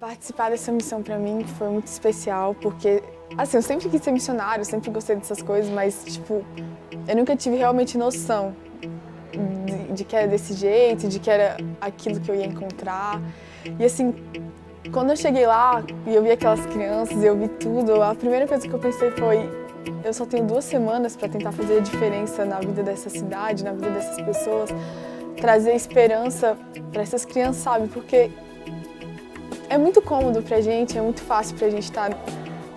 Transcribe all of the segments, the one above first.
Participar dessa missão para mim foi muito especial, porque, assim, eu sempre quis ser missionário, sempre gostei dessas coisas, mas, tipo, eu nunca tive realmente noção de que era desse jeito, de que era aquilo que eu ia encontrar. E, assim, quando eu cheguei lá e eu vi aquelas crianças, eu vi tudo, a primeira coisa que eu pensei foi: eu só tenho 2 semanas para tentar fazer a diferença na vida dessa cidade, na vida dessas pessoas, trazer esperança para essas crianças, sabe? Porque é muito cômodo pra gente, é muito fácil pra gente estar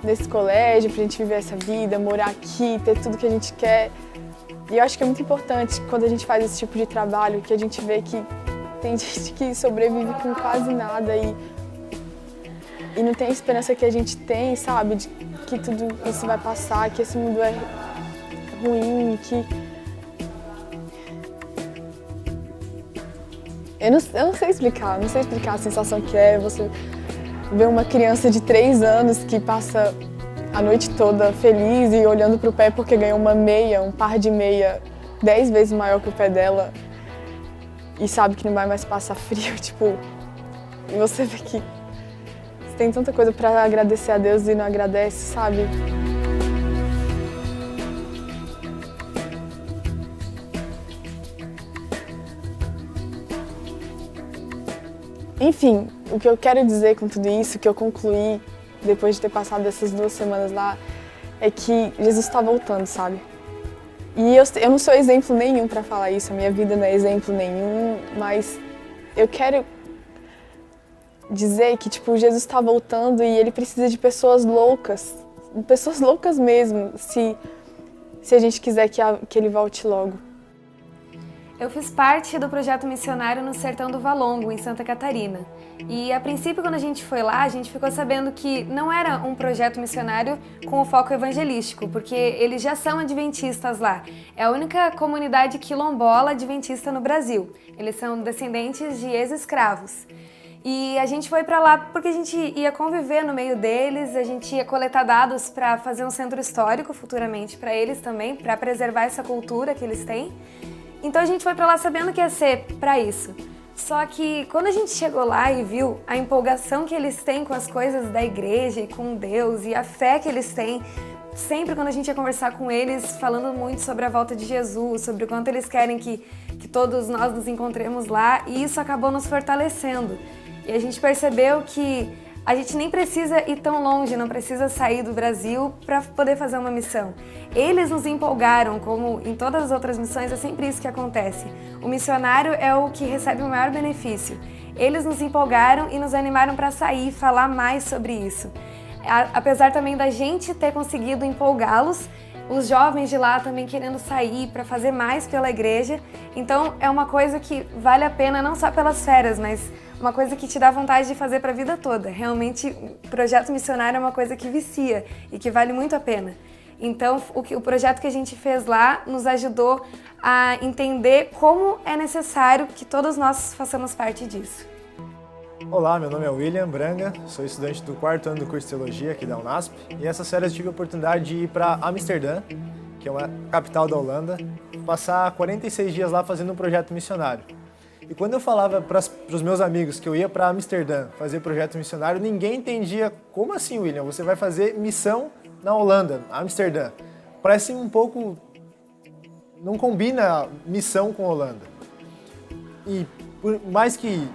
nesse colégio, pra gente viver essa vida, morar aqui, ter tudo que a gente quer. E eu acho que é muito importante quando a gente faz esse tipo de trabalho, que a gente vê que tem gente que sobrevive com quase nada e não tem a esperança que a gente tem, sabe? De que tudo isso vai passar, que esse mundo é ruim, que... Eu não sei explicar, não sei explicar a sensação que é você ver uma criança de 3 anos que passa a noite toda feliz e olhando pro pé porque ganhou uma meia, um par de meia 10 vezes maior que o pé dela e sabe que não vai mais passar frio, tipo, e você vê que você tem tanta coisa pra agradecer a Deus e não agradece, sabe? Enfim, o que eu quero dizer com tudo isso, que eu concluí depois de ter passado essas 2 semanas lá, é que Jesus está voltando, sabe? E eu não sou exemplo nenhum para falar isso, a minha vida não é exemplo nenhum, mas eu quero dizer que, tipo, Jesus está voltando e ele precisa de pessoas loucas mesmo, se a gente quiser que ele volte logo. Eu fiz parte do projeto missionário no Sertão do Valongo, em Santa Catarina. E a princípio, quando a gente foi lá, a gente ficou sabendo que não era um projeto missionário com o foco evangelístico, porque eles já são adventistas lá. É a única comunidade quilombola adventista no Brasil. Eles são descendentes de ex-escravos. E a gente foi para lá porque a gente ia conviver no meio deles, a gente ia coletar dados para fazer um centro histórico futuramente para eles também, para preservar essa cultura que eles têm. Então a gente foi pra lá sabendo que ia ser pra isso. Só que quando a gente chegou lá e viu a empolgação que eles têm com as coisas da igreja e com Deus e a fé que eles têm, sempre quando a gente ia conversar com eles, falando muito sobre a volta de Jesus, sobre o quanto eles querem que todos nós nos encontremos lá, e isso acabou nos fortalecendo. E a gente percebeu que a gente nem precisa ir tão longe, não precisa sair do Brasil para poder fazer uma missão. Eles nos empolgaram, como em todas as outras missões, é sempre isso que acontece. O missionário é o que recebe o maior benefício. Eles nos empolgaram e nos animaram para sair e falar mais sobre isso. Apesar também da gente ter conseguido empolgá-los, os jovens de lá também querendo sair para fazer mais pela igreja. Então é uma coisa que vale a pena não só pelas férias, mas uma coisa que te dá vontade de fazer para a vida toda. Realmente, o projeto missionário é uma coisa que vicia e que vale muito a pena. Então, o projeto que a gente fez lá nos ajudou a entender como é necessário que todos nós façamos parte disso. Olá, meu nome é William Branga, sou estudante do 4º ano do curso de Teologia aqui da Unasp, e essa série eu tive a oportunidade de ir para Amsterdã, que é uma capital da Holanda, passar 46 dias lá fazendo um projeto missionário. E quando eu falava para os meus amigos que eu ia para Amsterdã fazer projeto missionário, ninguém entendia: como assim, William? Você vai fazer missão na Holanda, Amsterdã? Parece um pouco... não combina missão com Holanda. E por mais que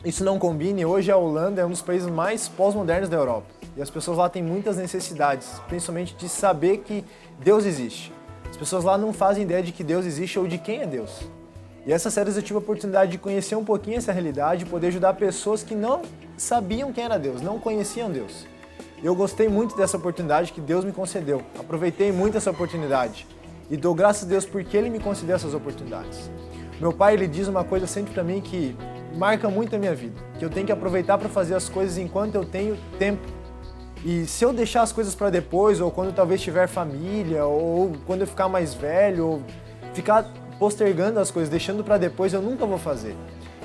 isso não combine, hoje a Holanda é um dos países mais pós-modernos da Europa. E as pessoas lá têm muitas necessidades, principalmente de saber que Deus existe. As pessoas lá não fazem ideia de que Deus existe ou de quem é Deus. E essas séries eu tive a oportunidade de conhecer um pouquinho essa realidade e poder ajudar pessoas que não sabiam quem era Deus, não conheciam Deus. E eu gostei muito dessa oportunidade que Deus me concedeu. Aproveitei muito essa oportunidade. E dou graças a Deus porque Ele me concedeu essas oportunidades. Meu pai, ele diz uma coisa sempre para mim que marca muito a minha vida. Que eu tenho que aproveitar para fazer as coisas enquanto eu tenho tempo. E se eu deixar as coisas para depois, ou quando talvez tiver família, ou quando eu ficar mais velho, ou ficar postergando as coisas, deixando para depois, eu nunca vou fazer.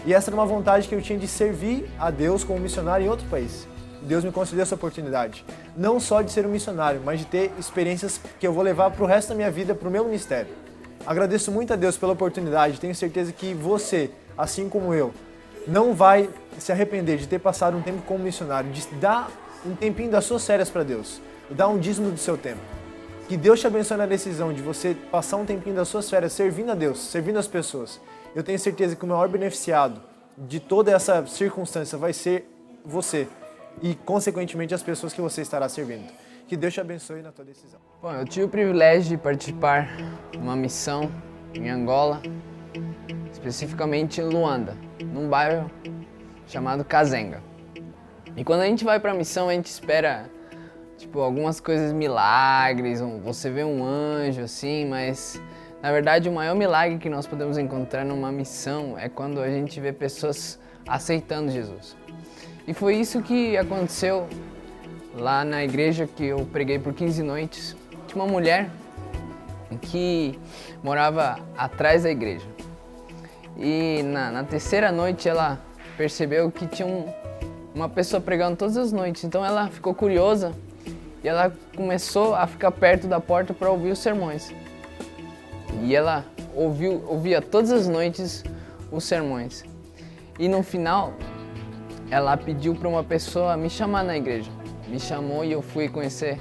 E essa era uma vontade que eu tinha de servir a Deus como missionário em outro país. Deus me concedeu essa oportunidade. Não só de ser um missionário, mas de ter experiências que eu vou levar para o resto da minha vida, para o meu ministério. Agradeço muito a Deus pela oportunidade. Tenho certeza que você, assim como eu, não vai se arrepender de ter passado um tempo como missionário, de dar um tempinho das suas férias para Deus, dar um dízimo do seu tempo. Que Deus te abençoe na decisão de você passar um tempinho das suas férias servindo a Deus, servindo as pessoas. Eu tenho certeza que o maior beneficiado de toda essa circunstância vai ser você e, consequentemente, as pessoas que você estará servindo. Que Deus te abençoe na tua decisão. Bom, eu tive o privilégio de participar de uma missão em Angola, especificamente em Luanda, num bairro chamado Kazenga. E quando a gente vai para a missão, a gente espera algumas coisas, milagres, você vê um anjo assim, mas na verdade o maior milagre que nós podemos encontrar numa missão é quando a gente vê pessoas aceitando Jesus. E foi isso que aconteceu lá na igreja que eu preguei por 15 noites. Tinha uma mulher que morava atrás da igreja. E na terceira noite ela percebeu que tinha uma pessoa pregando todas as noites. Então ela ficou curiosa e ela começou a ficar perto da porta para ouvir os sermões. E ela ouvia todas as noites os sermões. E no final, ela pediu para uma pessoa me chamar na igreja. Me chamou e eu fui conhecer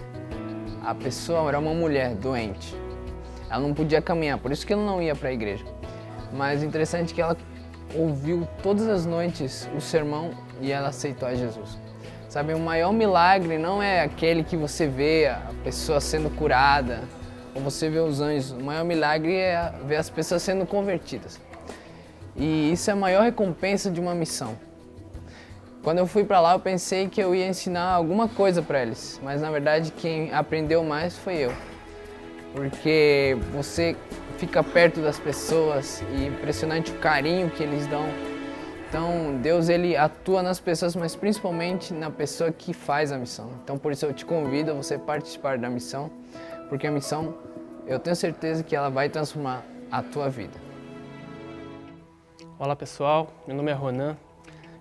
a pessoa. Era uma mulher doente. Ela não podia caminhar, por isso que ela não ia para a igreja. Mas o interessante é que ela ouviu todas as noites o sermão e ela aceitou a Jesus. Sabe, o maior milagre não é aquele que você vê a pessoa sendo curada, ou você vê os anjos. O maior milagre é ver as pessoas sendo convertidas. E isso é a maior recompensa de uma missão. Quando eu fui para lá, eu pensei que eu ia ensinar alguma coisa para eles, mas na verdade quem aprendeu mais foi eu. Porque você fica perto das pessoas e é impressionante o carinho que eles dão. Então, Deus ele atua nas pessoas, mas principalmente na pessoa que faz a missão. Então, por isso eu te convido a você participar da missão, porque a missão, eu tenho certeza que ela vai transformar a tua vida. Olá pessoal, meu nome é Ronan.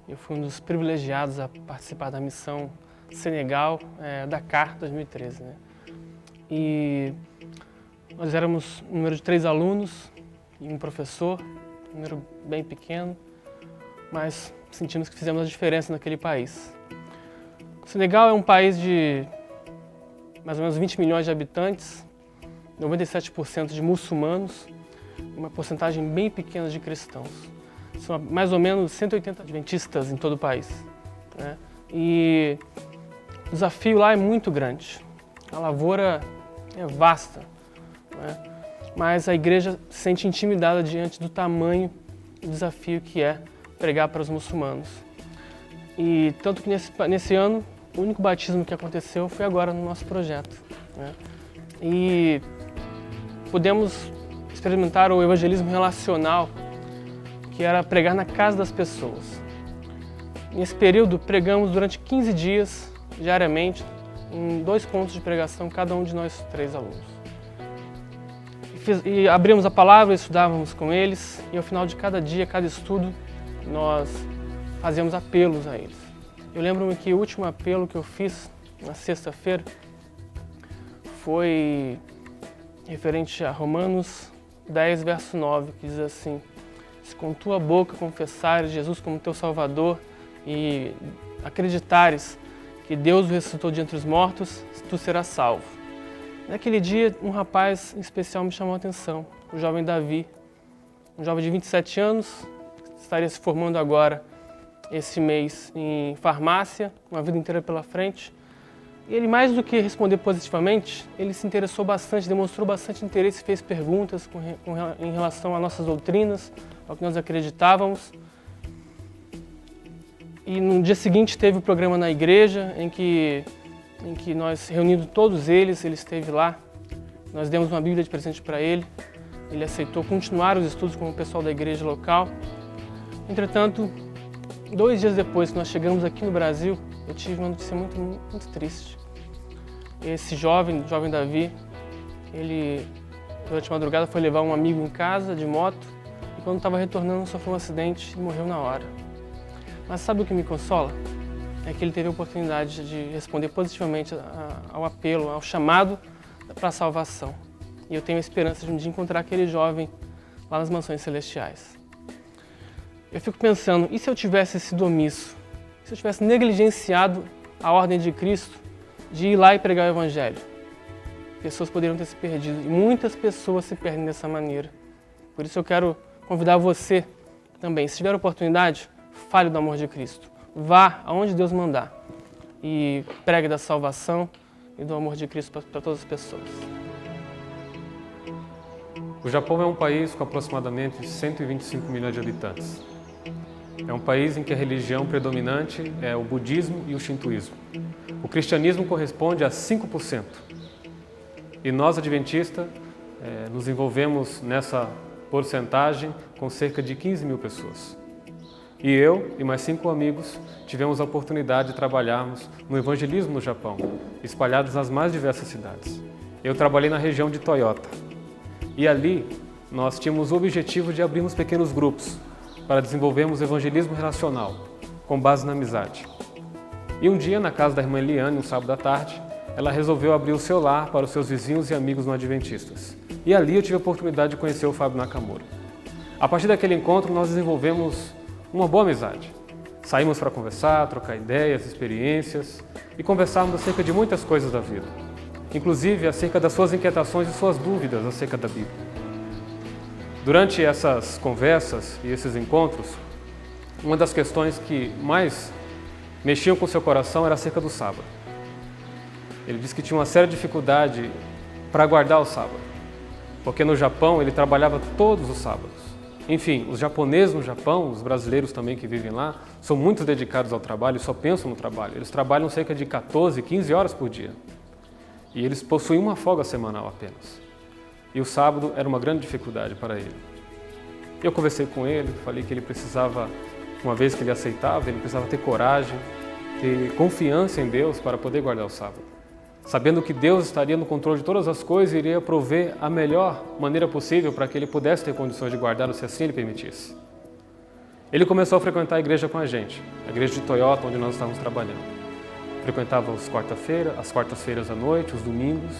Eu fui um dos privilegiados a participar da missão Senegal, Dakar 2013. Né? E nós éramos um número de 3 alunos e um professor, um número bem pequeno, mas sentimos que fizemos a diferença naquele país. O Senegal é um país de mais ou menos 20 milhões de habitantes, 97% de muçulmanos, uma porcentagem bem pequena de cristãos. São mais ou menos 180 adventistas em todo o país. Né? E o desafio lá é muito grande. A lavoura é vasta, né? Mas a igreja se sente intimidada diante do tamanho do desafio que é pregar para os muçulmanos. E tanto que nesse ano, o único batismo que aconteceu foi agora no nosso projeto. Né? E podemos experimentar o evangelismo relacional, que era pregar na casa das pessoas. Nesse período, pregamos durante 15 dias, diariamente, em 2 pontos de pregação, cada um de nós 3 alunos. E abrimos a palavra, estudávamos com eles, e ao final de cada dia, cada estudo, nós fazíamos apelos a eles. Eu lembro-me que o último apelo que eu fiz, na sexta-feira, foi referente a Romanos 10, verso 9, que diz assim: se com tua boca confessares Jesus como teu Salvador e acreditares que Deus o ressuscitou de entre os mortos, tu serás salvo. Naquele dia, um rapaz em especial me chamou a atenção, o jovem Davi, um jovem de 27 anos, estaria se formando agora, esse mês, em farmácia, uma vida inteira pela frente. E ele, mais do que responder positivamente, ele se interessou bastante, demonstrou bastante interesse, fez perguntas em relação às nossas doutrinas, ao que nós acreditávamos. E no dia seguinte teve o programa na igreja, em que nós, reunindo todos eles, ele esteve lá. Nós demos uma Bíblia de presente para ele. Ele aceitou continuar os estudos com o pessoal da igreja local. Entretanto, 2 dias depois que nós chegamos aqui no Brasil, eu tive uma notícia muito triste. Esse jovem Davi, ele durante a madrugada foi levar um amigo em casa de moto e quando estava retornando sofreu um acidente e morreu na hora. Mas sabe o que me consola? É que ele teve a oportunidade de responder positivamente ao apelo, ao chamado para a salvação. E eu tenho a esperança de um dia encontrar aquele jovem lá nas mansões celestiais. eu fico pensando, e se eu tivesse sido omisso? Se eu tivesse negligenciado a ordem de Cristo de ir lá e pregar o Evangelho? Pessoas poderiam ter se perdido, e muitas pessoas se perdem dessa maneira. Por isso eu quero convidar você também, se tiver oportunidade, fale do amor de Cristo. Vá aonde Deus mandar e pregue da salvação e do amor de Cristo para todas as pessoas. O Japão é um país com aproximadamente 125 milhões de habitantes. É um país em que a religião predominante é o budismo e o shintoísmo. O cristianismo corresponde a 5%. E nós, adventistas, nos envolvemos nessa porcentagem com cerca de 15 mil pessoas. E eu e mais 5 amigos tivemos a oportunidade de trabalharmos no evangelismo no Japão, espalhados nas mais diversas cidades. Eu trabalhei na região de Toyota. E ali nós tínhamos o objetivo de abrirmos pequenos grupos para desenvolvermos evangelismo relacional, com base na amizade. E um dia, na casa da irmã Eliane, um sábado à tarde, ela resolveu abrir o seu lar para os seus vizinhos e amigos não adventistas. E ali eu tive a oportunidade de conhecer o Fábio Nakamura. A partir daquele encontro, nós desenvolvemos uma boa amizade. Saímos para conversar, trocar ideias, experiências e conversarmos acerca de muitas coisas da vida. Inclusive acerca das suas inquietações e suas dúvidas acerca da Bíblia. Durante essas conversas e esses encontros, uma das questões que mais mexiam com seu coração era acerca do sábado. Ele disse que tinha uma séria dificuldade para guardar o sábado, porque no Japão ele trabalhava todos os sábados. Enfim, os japoneses no Japão, os brasileiros também que vivem lá, são muito dedicados ao trabalho e só pensam no trabalho. Eles trabalham cerca de 14, 15 horas por dia. E eles possuem uma folga semanal apenas. E o sábado era uma grande dificuldade para ele. Eu conversei com ele, falei que ele precisava, uma vez que ele aceitava, ele precisava ter coragem, ter confiança em Deus para poder guardar o sábado. Sabendo que Deus estaria no controle de todas as coisas e iria prover a melhor maneira possível para que ele pudesse ter condições de guardá-lo, se assim ele permitisse. Ele começou a frequentar a igreja com a gente, a igreja de Toyota, onde nós estávamos trabalhando. Frequentava as quartas-feiras à noite, os domingos,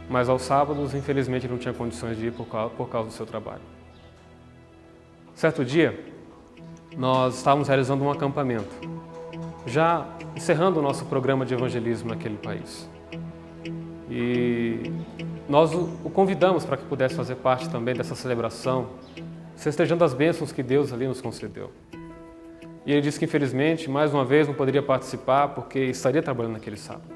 mas aos sábados, infelizmente, ele não tinha condições de ir por causa do seu trabalho. Certo dia, nós estávamos realizando um acampamento, já encerrando o nosso programa de evangelismo naquele país. E nós o convidamos para que pudesse fazer parte também dessa celebração, festejando as bênçãos que Deus ali nos concedeu. E ele disse que, infelizmente, mais uma vez não poderia participar porque estaria trabalhando naquele sábado.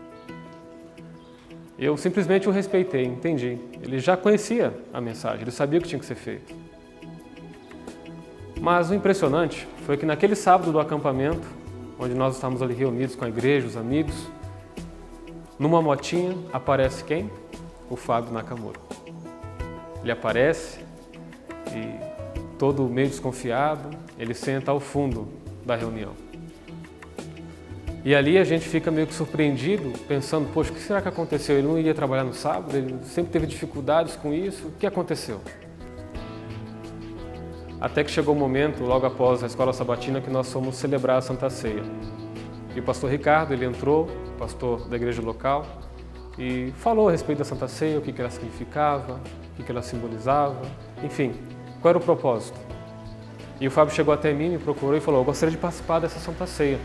Eu simplesmente o respeitei, entendi. Ele já conhecia a mensagem, ele sabia o que tinha que ser feito. Mas o impressionante foi que naquele sábado do acampamento, onde nós estávamos ali reunidos com a igreja, os amigos, numa motinha aparece quem? O Fábio Nakamura. Ele aparece e, todo meio desconfiado, ele senta ao fundo da reunião. E ali a gente fica meio que surpreendido, pensando, poxa, o que será que aconteceu? Ele não iria trabalhar no sábado, ele sempre teve dificuldades com isso, o que aconteceu? Até que chegou o momento, logo após a escola sabatina, que nós fomos celebrar a Santa Ceia. E o pastor Ricardo, ele entrou, pastor da igreja local, e falou a respeito da Santa Ceia, o que ela significava, o que ela simbolizava, enfim, qual era o propósito. E o Fábio chegou até mim, me procurou e falou, eu gostaria de participar dessa Santa Ceia.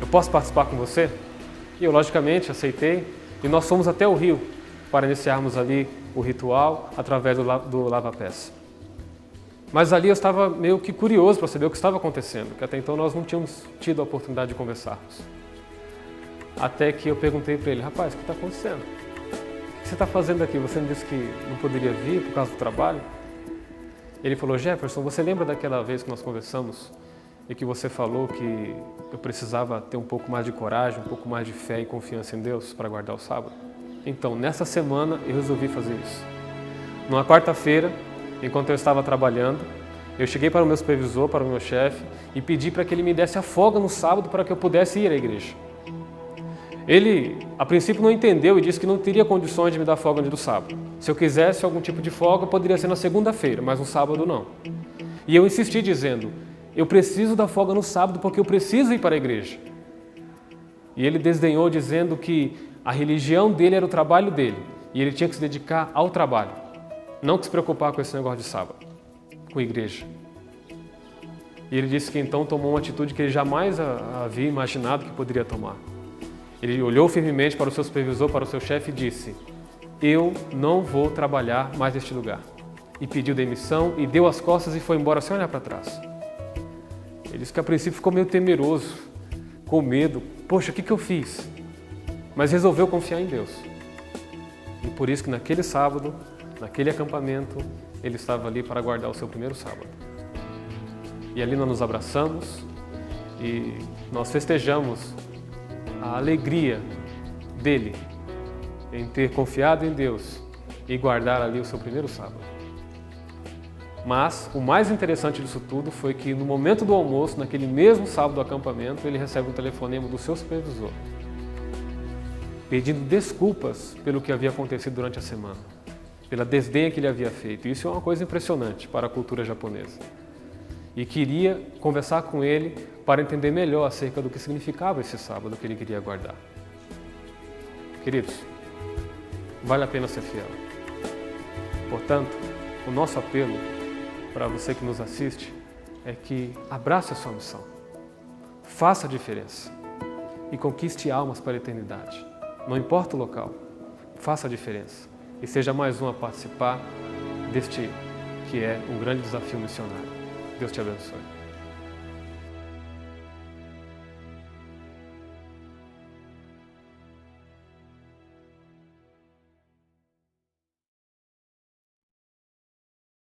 Eu posso participar com você? E eu, logicamente, aceitei, e nós fomos até o rio para iniciarmos ali o ritual através do lava-pés. Mas ali eu estava meio que curioso para saber o que estava acontecendo, porque até então nós não tínhamos tido a oportunidade de conversarmos. Até que eu perguntei para ele, rapaz, o que está acontecendo? O que você está fazendo aqui? Você me disse que não poderia vir por causa do trabalho? Ele falou, Jefferson, você lembra daquela vez que nós conversamos e que você falou que eu precisava ter um pouco mais de coragem, um pouco mais de fé e confiança em Deus para guardar o sábado? Então, nessa semana eu resolvi fazer isso. Numa quarta-feira, enquanto eu estava trabalhando, eu cheguei para o meu supervisor, para o meu chefe, e pedi para que ele me desse a folga no sábado para que eu pudesse ir à igreja. Ele, a princípio, não entendeu e disse que não teria condições de me dar folga no dia do sábado. Se eu quisesse algum tipo de folga, poderia ser na segunda-feira, mas no sábado não. E eu insisti dizendo, eu preciso da folga no sábado porque eu preciso ir para a igreja. E ele desdenhou dizendo que a religião dele era o trabalho dele e ele tinha que se dedicar ao trabalho. Não que se preocupar com esse negócio de sábado, com a igreja. E ele disse que então tomou uma atitude que ele jamais havia imaginado que poderia tomar. Ele olhou firmemente para o seu supervisor, para o seu chefe e disse: eu não vou trabalhar mais neste lugar. E pediu demissão e deu as costas e foi embora sem olhar para trás. Ele disse que a princípio ficou meio temeroso, com medo. Poxa, o que eu fiz? Mas resolveu confiar em Deus. E por isso que naquele sábado, naquele acampamento, ele estava ali para guardar o seu primeiro sábado. E ali nós nos abraçamos e nós festejamos a alegria dele em ter confiado em Deus e guardar ali o seu primeiro sábado. Mas o mais interessante disso tudo foi que no momento do almoço, naquele mesmo sábado do acampamento, ele recebe um telefonema do seu supervisor, pedindo desculpas pelo que havia acontecido durante a semana, pela desdenha que ele havia feito. Isso é uma coisa impressionante para a cultura japonesa. E queria conversar com ele para entender melhor acerca do que significava esse sábado que ele queria guardar. Queridos, vale a pena ser fiel. Portanto, o nosso apelo para você que nos assiste é que abrace a sua missão, faça a diferença e conquiste almas para a eternidade. Não importa o local, faça a diferença e seja mais um a participar deste que é um grande desafio missionário. Deus te abençoe.